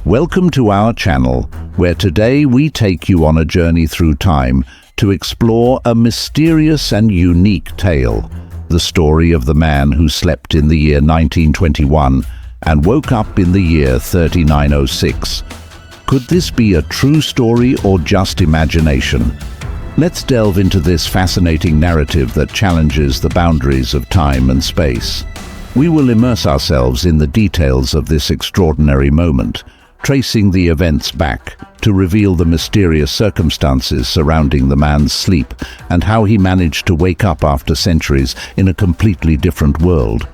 Welcome to our channel, where today we take you on a journey through time to explore a mysterious and unique tale, the story of the man who slept in the year 1921 and woke up in the year 3906. Could this be a true story or just imagination? Let's delve into this fascinating narrative that challenges the boundaries of time and space. We will immerse ourselves in the details of this extraordinary moment, tracing the events back to reveal the mysterious circumstances surrounding the man's sleep and how he managed to wake up after centuries in a completely different world.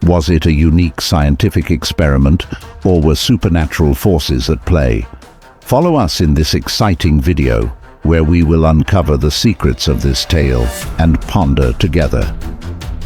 Was it a unique scientific experiment, or were supernatural forces at play? Follow us in this exciting video, where we will uncover the secrets of this tale and ponder together.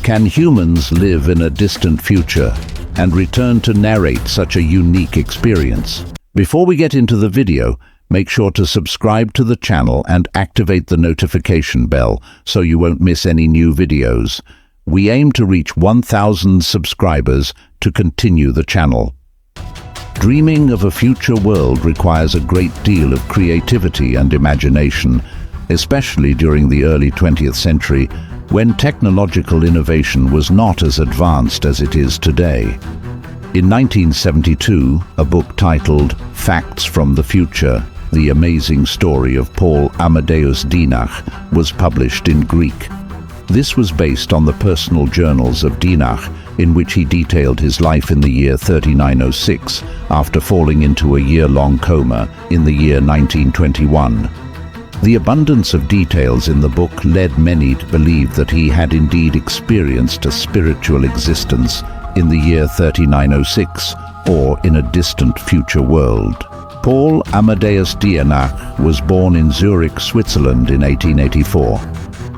Can humans live in a distant future and return to narrate such a unique experience? Before we get into the video, make sure to subscribe to the channel and activate the notification bell so you won't miss any new videos. We aim to reach 1,000 subscribers to continue the channel. Dreaming of a future world requires a great deal of creativity and imagination, especially during the early 20th century, when technological innovation was not as advanced as it is today. In 1972, a book titled Facts from the Future, The Amazing Story of Paul Amadeus Dienach, was published in Greek. This was based on the personal journals of Dienach, in which he detailed his life in the year 3906, after falling into a year-long coma in the year 1921. The abundance of details in the book led many to believe that he had indeed experienced a spiritual existence in the year 3906, or in a distant future world. Paul Amadeus Dienach was born in Zurich, Switzerland in 1884.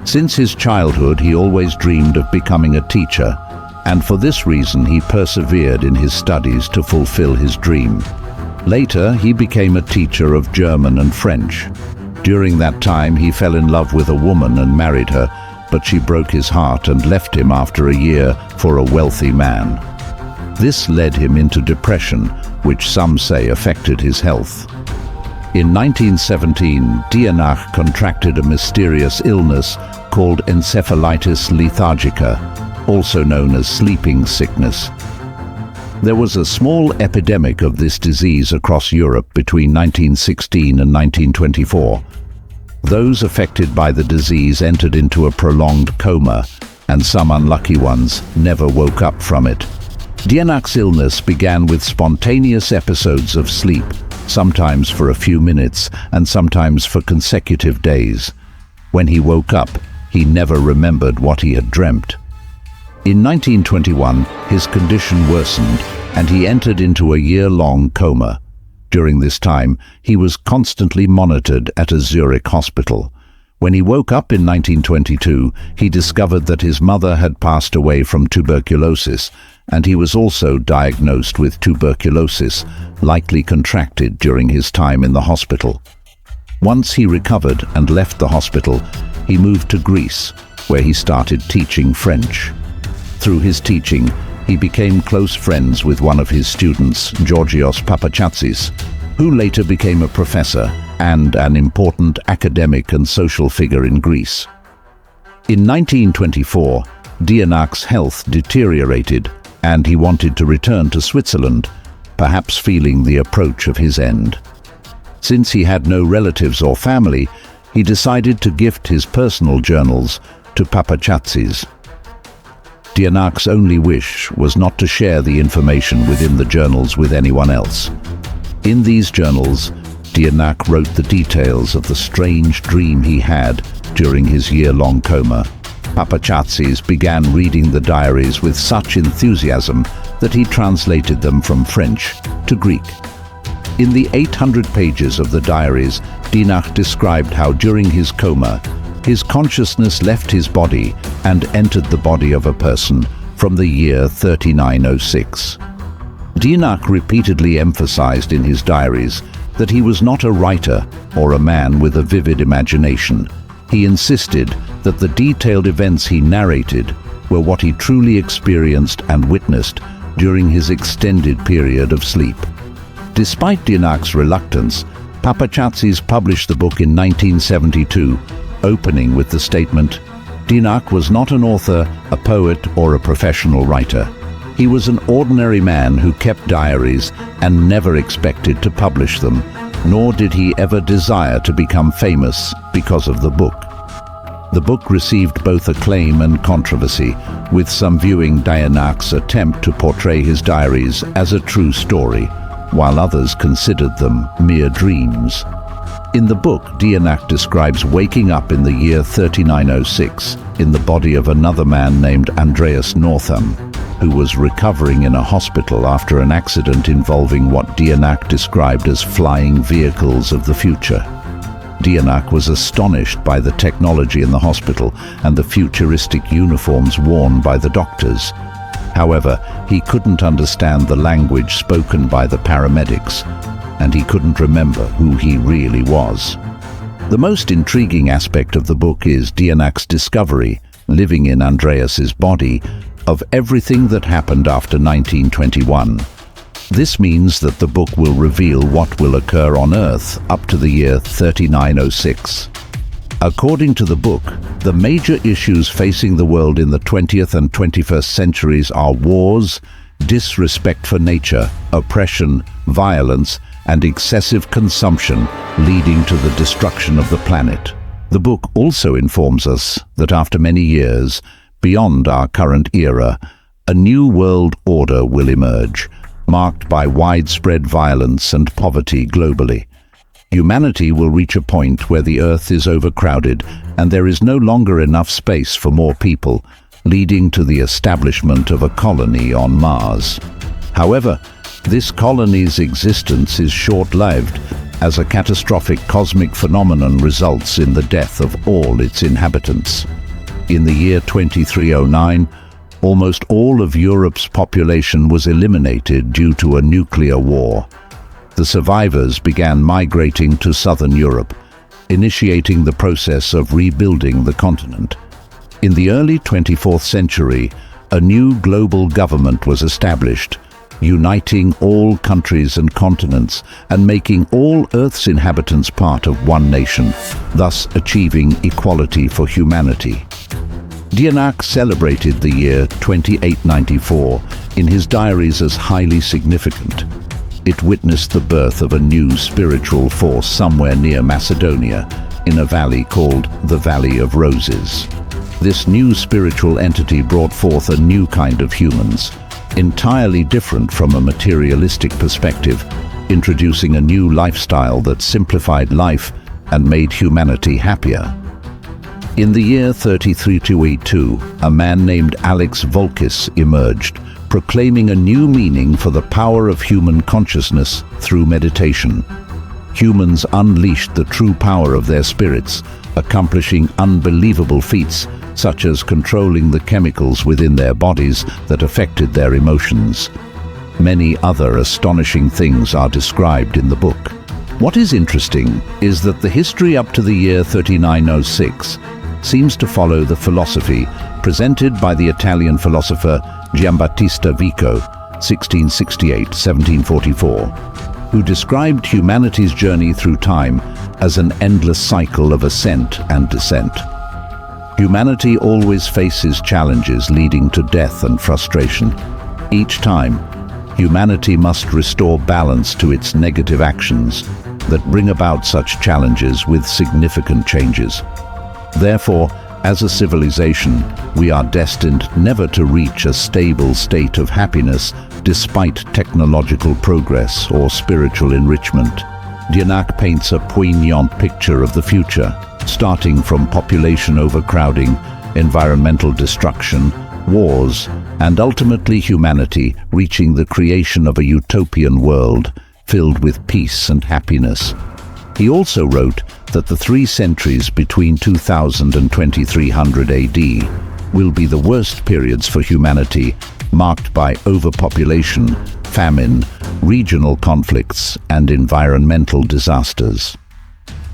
Since his childhood, he always dreamed of becoming a teacher, and for this reason he persevered in his studies to fulfill his dream. Later, he became a teacher of German and French. During that time, he fell in love with a woman and married her, but she broke his heart and left him after a year for a wealthy man. This led him into depression, which some say affected his health. In 1917, Dienach contracted a mysterious illness called encephalitis lethargica, also known as sleeping sickness. There was a small epidemic of this disease across Europe between 1916 and 1924. Those affected by the disease entered into a prolonged coma, and some unlucky ones never woke up from it. Dienach's illness began with spontaneous episodes of sleep, sometimes for a few minutes and sometimes for consecutive days. When he woke up, he never remembered what he had dreamt. In 1921, his condition worsened, and he entered into a year-long coma. During this time, he was constantly monitored at a Zurich hospital. When he woke up in 1922, he discovered that his mother had passed away from tuberculosis, and he was also diagnosed with tuberculosis, likely contracted during his time in the hospital. Once he recovered and left the hospital, he moved to Greece, where he started teaching French. Through his teaching, he became close friends with one of his students, Georgios Papachatsis, who later became a professor and an important academic and social figure in Greece. In 1924, Dienach's health deteriorated, and he wanted to return to Switzerland, perhaps feeling the approach of his end. Since he had no relatives or family, he decided to gift his personal journals to Papachatsis. Dienach's only wish was not to share the information within the journals with anyone else. In these journals, Dienach wrote the details of the strange dream he had during his year-long coma. Papachatsis began reading the diaries with such enthusiasm that he translated them from French to Greek. In the 800 pages of the diaries, Dienach described how during his coma, his consciousness left his body and entered the body of a person from the year 3906. Dienach repeatedly emphasized in his diaries that he was not a writer or a man with a vivid imagination. He insisted that the detailed events he narrated were what he truly experienced and witnessed during his extended period of sleep. Despite Dienach's reluctance, Papachatzis published the book in 1972, opening with the statement, "Dienach was not an author, a poet, or a professional writer. He was an ordinary man who kept diaries and never expected to publish them, nor did he ever desire to become famous because of the book." The book received both acclaim and controversy, with some viewing Dienach's attempt to portray his diaries as a true story, while others considered them mere dreams. In the book, Dienach describes waking up in the year 3906 in the body of another man named Amadeus Northam, who was recovering in a hospital after an accident involving what Dienach described as flying vehicles of the future. Dienach was astonished by the technology in the hospital and the futuristic uniforms worn by the doctors. However, he couldn't understand the language spoken by the paramedics, and he couldn't remember who he really was. The most intriguing aspect of the book is Dienach's discovery, living in Andreas's body, of everything that happened after 1921. This means that the book will reveal what will occur on Earth up to the year 3906. According to the book, the major issues facing the world in the 20th and 21st centuries are wars, disrespect for nature, oppression, violence, and excessive consumption, leading to the destruction of the planet. The book also informs us that after many years, beyond our current era, a new world order will emerge, marked by widespread violence and poverty globally. Humanity will reach a point where the Earth is overcrowded and there is no longer enough space for more people, leading to the establishment of a colony on Mars. However, this colony's existence is short-lived, as a catastrophic cosmic phenomenon results in the death of all its inhabitants. In the year 2309, almost all of Europe's population was eliminated due to a nuclear war. The survivors began migrating to southern Europe, initiating the process of rebuilding the continent. In the early 24th century, a new global government was established, uniting all countries and continents and making all Earth's inhabitants part of one nation, thus achieving equality for humanity. Dienach celebrated the year 2894 in his diaries as highly significant. It witnessed the birth of a new spiritual force somewhere near Macedonia, in a valley called the Valley of Roses. This new spiritual entity brought forth a new kind of humans, entirely different from a materialistic perspective, introducing a new lifestyle that simplified life and made humanity happier. In the year 3382, a man named Alex Volkis emerged, proclaiming a new meaning for the power of human consciousness through meditation. Humans unleashed the true power of their spirits, accomplishing unbelievable feats such as controlling the chemicals within their bodies that affected their emotions. Many other astonishing things are described in the book. What is interesting is that the history up to the year 3906 seems to follow the philosophy presented by the Italian philosopher Giambattista Vico, 1668-1744, who described humanity's journey through time as an endless cycle of ascent and descent. Humanity always faces challenges leading to death and frustration. Each time, humanity must restore balance to its negative actions that bring about such challenges with significant changes. Therefore, as a civilization, we are destined never to reach a stable state of happiness despite technological progress or spiritual enrichment. Dienach paints a poignant picture of the future, starting from population overcrowding, environmental destruction, wars, and ultimately humanity reaching the creation of a utopian world filled with peace and happiness. He also wrote that the 3 centuries between 2000 and 2300 AD will be the worst periods for humanity, marked by overpopulation, famine, regional conflicts, and environmental disasters.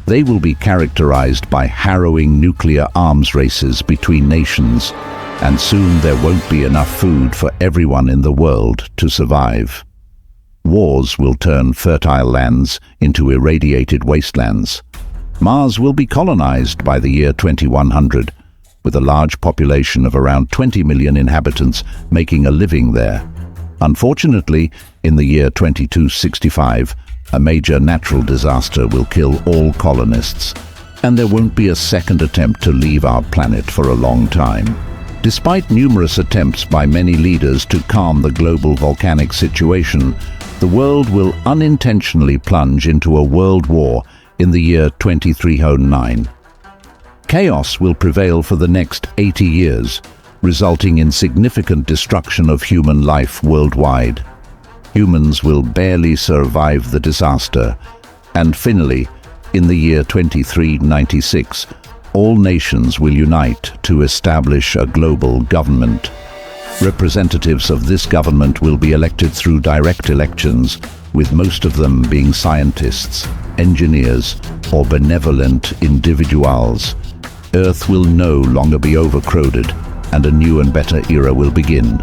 They will be characterized by harrowing nuclear arms races between nations, and soon there won't be enough food for everyone in the world to survive. Wars will turn fertile lands into irradiated wastelands. Mars will be colonized by the year 2100, with a large population of around 20 million inhabitants making a living there. Unfortunately, in the year 2265, a major natural disaster will kill all colonists, and there won't be a second attempt to leave our planet for a long time. Despite numerous attempts by many leaders to calm the global volcanic situation, the world will unintentionally plunge into a world war in the year 2309. Chaos will prevail for the next 80 years, resulting in significant destruction of human life worldwide. Humans will barely survive the disaster, and finally, in the year 2396, all nations will unite to establish a global government. Representatives of this government will be elected through direct elections, with most of them being scientists, engineers, or benevolent individuals. Earth will no longer be overcrowded, and a new and better era will begin.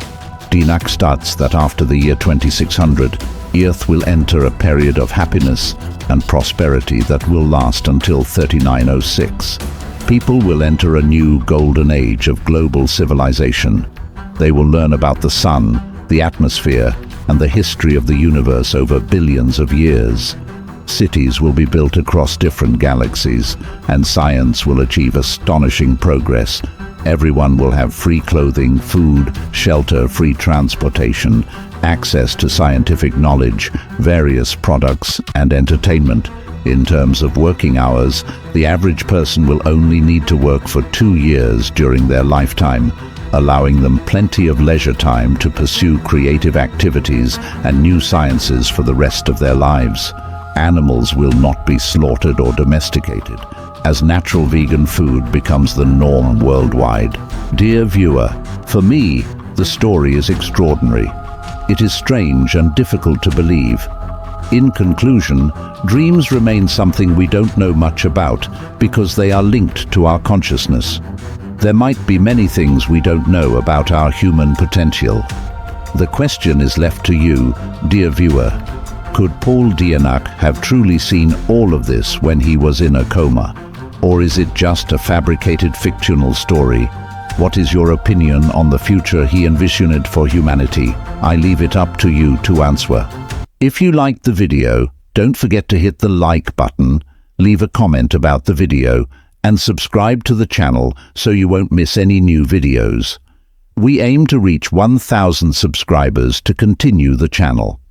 Dienach states that after the year 2600, Earth will enter a period of happiness and prosperity that will last until 3906. People will enter a new golden age of global civilization. They will learn about the sun, the atmosphere, and the history of the universe over billions of years. Cities will be built across different galaxies, and science will achieve astonishing progress. Everyone will have free clothing, food, shelter, free transportation, access to scientific knowledge, various products, and entertainment. In terms of working hours, the average person will only need to work for 2 years during their lifetime, allowing them plenty of leisure time to pursue creative activities and new sciences for the rest of their lives. Animals will not be slaughtered or domesticated, as natural vegan food becomes the norm worldwide. Dear viewer, for me, the story is extraordinary. It is strange and difficult to believe. In conclusion, dreams remain something we don't know much about because they are linked to our consciousness. There might be many things we don't know about our human potential. The question is left to you, dear viewer. Could Paul Dienach have truly seen all of this when he was in a coma? Or is it just a fabricated fictional story? What is your opinion on the future he envisioned for humanity? I leave it up to you to answer. If you liked the video, don't forget to hit the like button, leave a comment about the video, and subscribe to the channel so you won't miss any new videos. We aim to reach 1,000 subscribers to continue the channel.